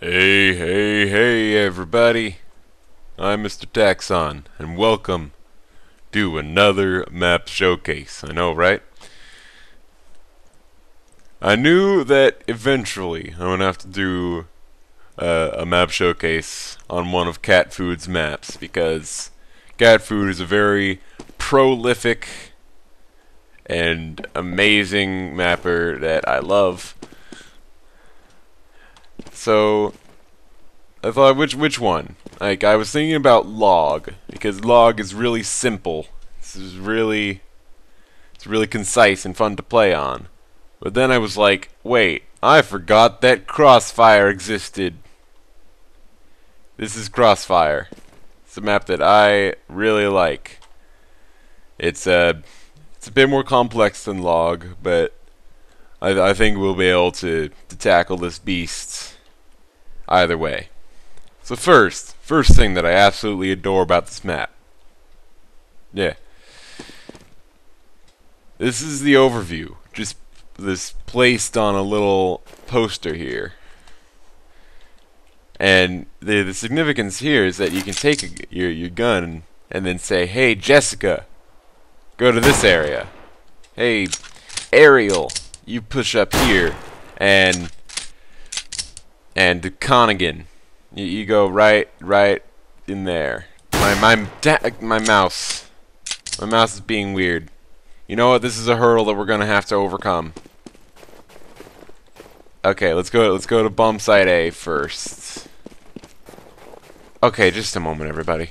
Hey, everybody. I'm Mr. Taxon, and welcome to another map showcase. I know, right? I knew that eventually I'm gonna have to do a map showcase on one of Cat Food's maps, because Cat Food is a very prolific and amazing mapper that I love. So I thought, which one? Like, I was thinking about log, because log is really simple. It's really concise and fun to play on. But then I was like, wait, I forgot that crossfire existed. This is crossfire. It's a map that I really like. It's a bit more complex than log, but I think we'll be able to tackle this beast either way. So first thing that I absolutely adore about this map. Yeah. This is the overview. Just this placed on a little poster here. And the significance here is that you can take your gun and then say, "Hey, Jessica, go to this area. Hey, Ariel, you push up here." And Connigan, you go right in there. My mouse is being weird. You know what? This is a hurdle that we're gonna have to overcome. Okay, let's go to bomb site A first. Okay, just a moment, everybody.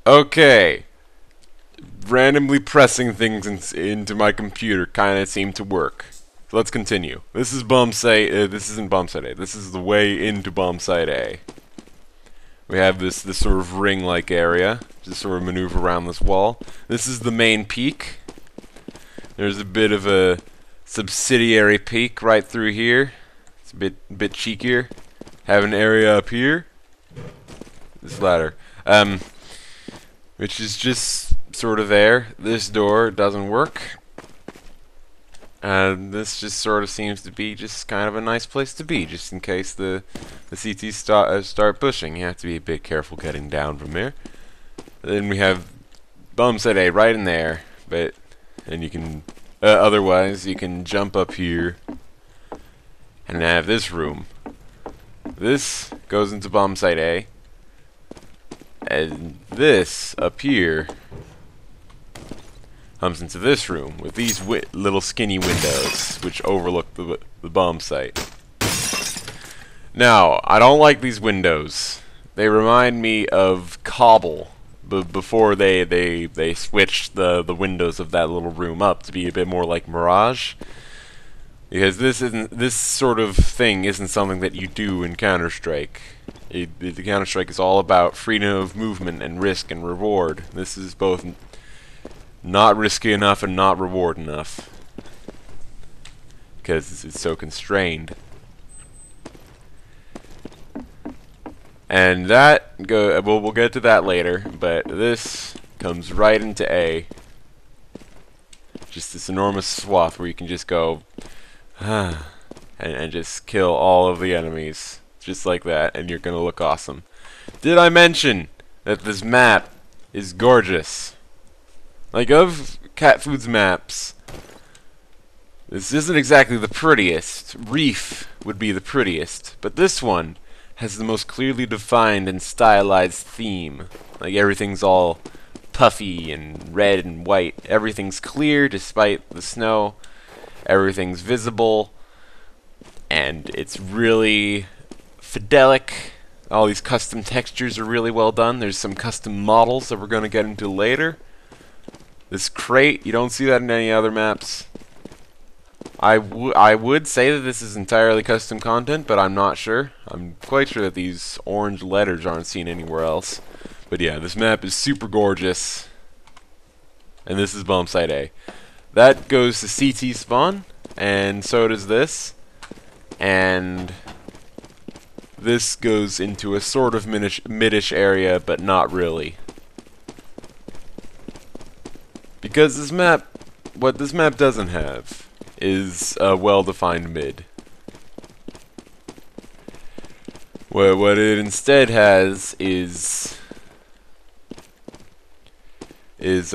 Okay. Randomly pressing things into my computer kind of seemed to work. So let's continue. This is bomb site. This isn't bomb site A. This is the way into bomb site A. We have this sort of ring-like area. Just sort of maneuver around this wall. This is the main peak. There's a bit of a subsidiary peak right through here. It's a bit cheekier. Have an area up here. This ladder. Which is just sort of there. This door doesn't work. This just sort of seems to be just kind of a nice place to be, just in case the CTs start pushing. You have to be a bit careful getting down from there. Then we have bomb site A right in there, and you can otherwise you can jump up here and have this room. This goes into bomb site A. And this up here comes into this room with these little skinny windows which overlook the bomb site. Now, I don't like these windows. They remind me of Cobble before they switched the windows of that little room up to be a bit more like Mirage. Because this sort of thing isn't something that you do in Counter-Strike. The Counter-Strike is all about freedom of movement and risk and reward. This is both not risky enough and not reward enough, because it's so constrained. And we'll get to that later, but this comes right into A. Just this enormous swath where you can just go and just kill all of the enemies. Just like that, and you're gonna look awesome. Did I mention that this map is gorgeous? Like, of Cat Food's maps, this isn't exactly the prettiest. Reef would be the prettiest, but this one has the most clearly defined and stylized theme. Like, everything's all puffy and red and white. Everything's clear despite the snow. Everything's visible, and it's really fidelic. All these custom textures are really well done. There's some custom models that we're going to get into later. This crate, you don't see that in any other maps. I would say that this is entirely custom content, but I'm not sure. I'm quite sure that these orange letters aren't seen anywhere else. But yeah, this map is super gorgeous. And this is bomb site A. That goes to CT spawn, and so does this. And this goes into a sort of midish area, but not really. Because this map, what this map doesn't have is a well-defined mid. What it instead has is this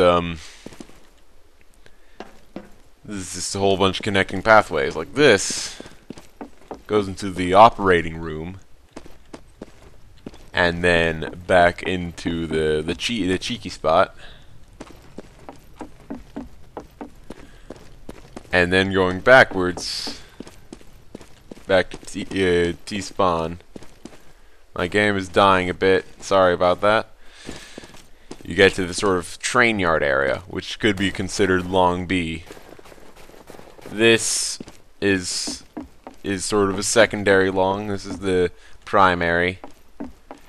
is just a whole bunch of connecting pathways. Like this goes into the operating room, and then back into the cheeky spot, and then going backwards back to T-spawn. My game is dying a bit. Sorry about that. You get to the sort of train yard area, which could be considered long B. This is sort of a secondary long. This is the primary.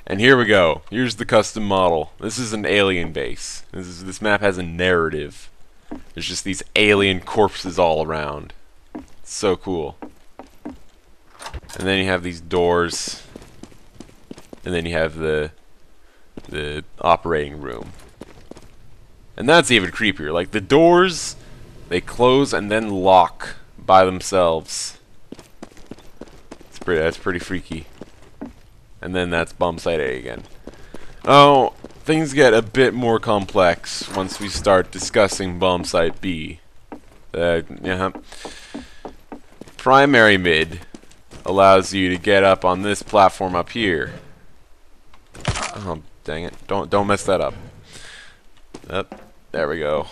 And here we go. Here's the custom model. This is an alien base. This map has a narrative. There's just these alien corpses all around. It's so cool. And then you have these doors. And then you have the operating room. And that's even creepier. Like, the doors, they close and then lock by themselves. That's pretty freaky. And then that's bomb site A again. Oh, things get a bit more complex once we start discussing bomb site B. Primary mid allows you to get up on this platform up here. Oh, dang it. Don't mess that up. There we go.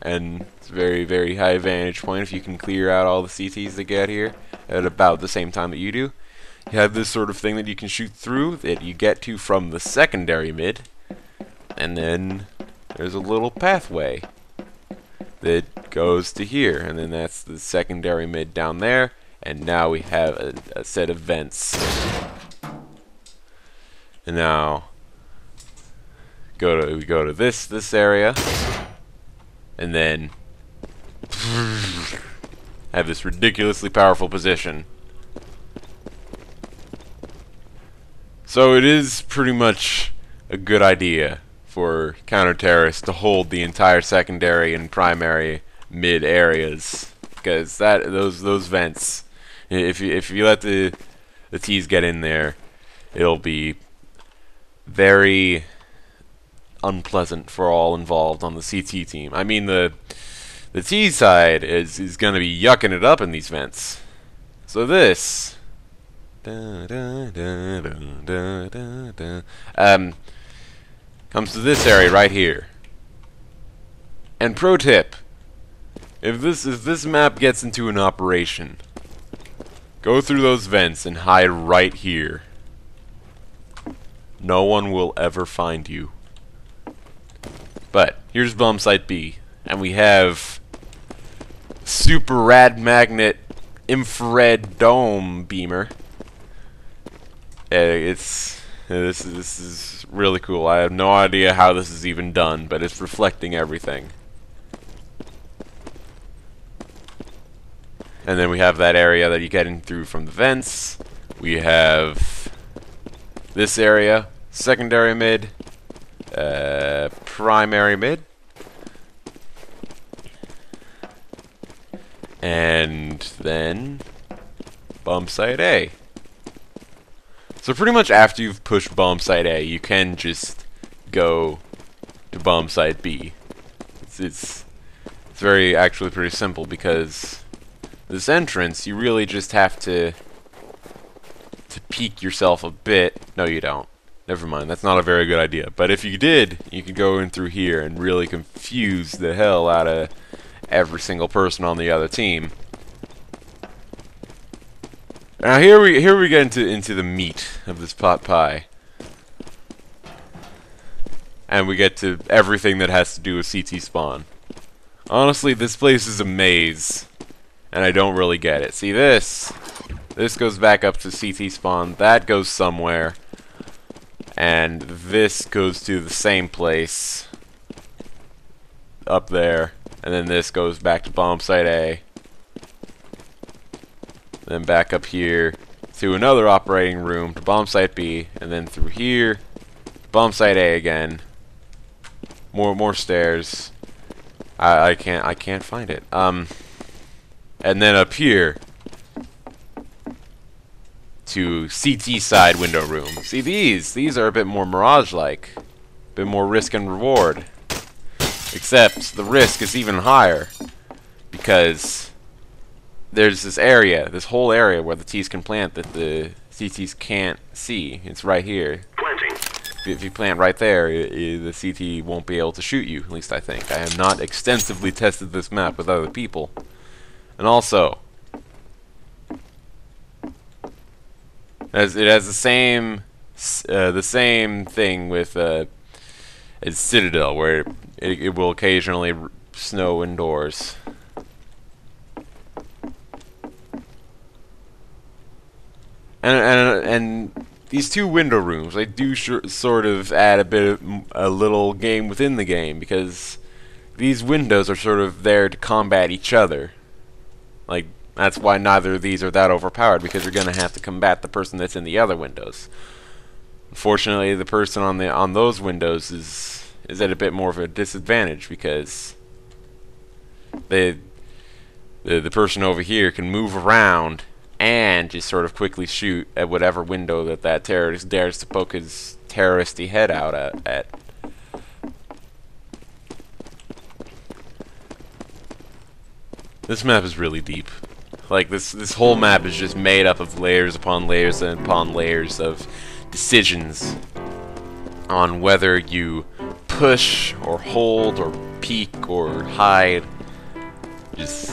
And it's a very, very high vantage point if you can clear out all the CTs that get here at about the same time that you do. You have this sort of thing that you can shoot through that you get to from the secondary mid, and then there's a little pathway that goes to here, and then that's the secondary mid down there, and now we have a set of vents. And now we go to this area, and then have this ridiculously powerful position. So it is pretty much a good idea for counter-terrorists to hold the entire secondary and primary mid areas, because those vents, if you let the T's get in there, it'll be very unpleasant for all involved on the CT team. I mean, the T side is going to be yucking it up in these vents. So this comes to this area right here. And pro tip: if this map gets into an operation, go through those vents and hide right here. No one will ever find you. But here's bomb site B, and we have super rad magnet infrared dome beamer. This is really cool. I have no idea how this is even done, but it's reflecting everything. And then we have that area that you get in through from the vents. We have this area, secondary mid, primary mid, and then bomb site A. So pretty much after you've pushed bomb site A, you can just go to bomb site B. It's very actually pretty simple, because this entrance, you really just have to peek yourself a bit. No, you don't. Never mind, that's not a very good idea. But if you did, you could go in through here and really confuse the hell out of every single person on the other team. Now here we get into the meat of this pot pie. And we get to everything that has to do with CT spawn. Honestly, this place is a maze, and I don't really get it. See, this goes back up to CT spawn, that goes somewhere, and this goes to the same place up there, and then this goes back to bomb site A, then back up here to another operating room, to bomb site B, and then through here, bomb site A again. More stairs. I can't find it. And then up here to CT side window room. See, these are a bit more Mirage-like, a bit more risk and reward. Except the risk is even higher because there's this area, this whole area where the T's can plant that the CTs can't see. It's right here. Planting. If you plant right there, the CT won't be able to shoot you, at least I think. I have not extensively tested this map with other people. And also, it has the same thing with as Citadel, where it will occasionally snow indoors. And these two window rooms, they do sort of add a little game within the game, because these windows are sort of there to combat each other. Like, that's why neither of these are that overpowered, because you're gonna have to combat the person that's in the other windows. Unfortunately, the person on those windows is at a bit more of a disadvantage, because the person over here can move around and just sort of quickly shoot at whatever window that terrorist dares to poke his terroristy head out at. This map is really deep. Like, this whole map is just made up of layers upon layers and upon layers of decisions on whether you push or hold or peek or hide. Just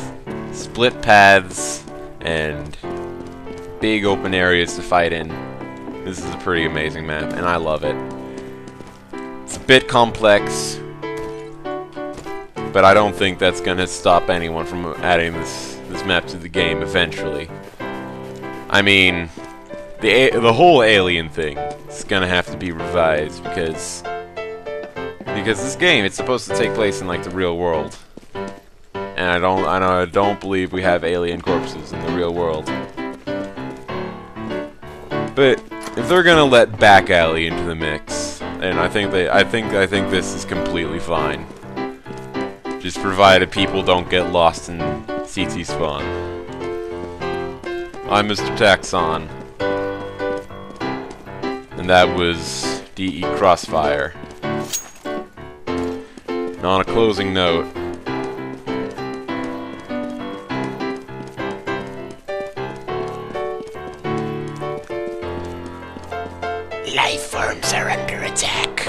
split paths and big open areas to fight in. This is a pretty amazing map, and I love it. It's a bit complex, but I don't think that's gonna stop anyone from adding this map to the game eventually. I mean, the whole alien thing is gonna have to be revised because this game, it's supposed to take place in like the real world, and I don't believe we have alien corpses in the real world. But if they're gonna let Back Alley into the mix, and I think this is completely fine. Just provided people don't get lost in CT spawn. I'm Mr. Taxon, and that was DE Crossfire. And on a closing note, life forms are under attack.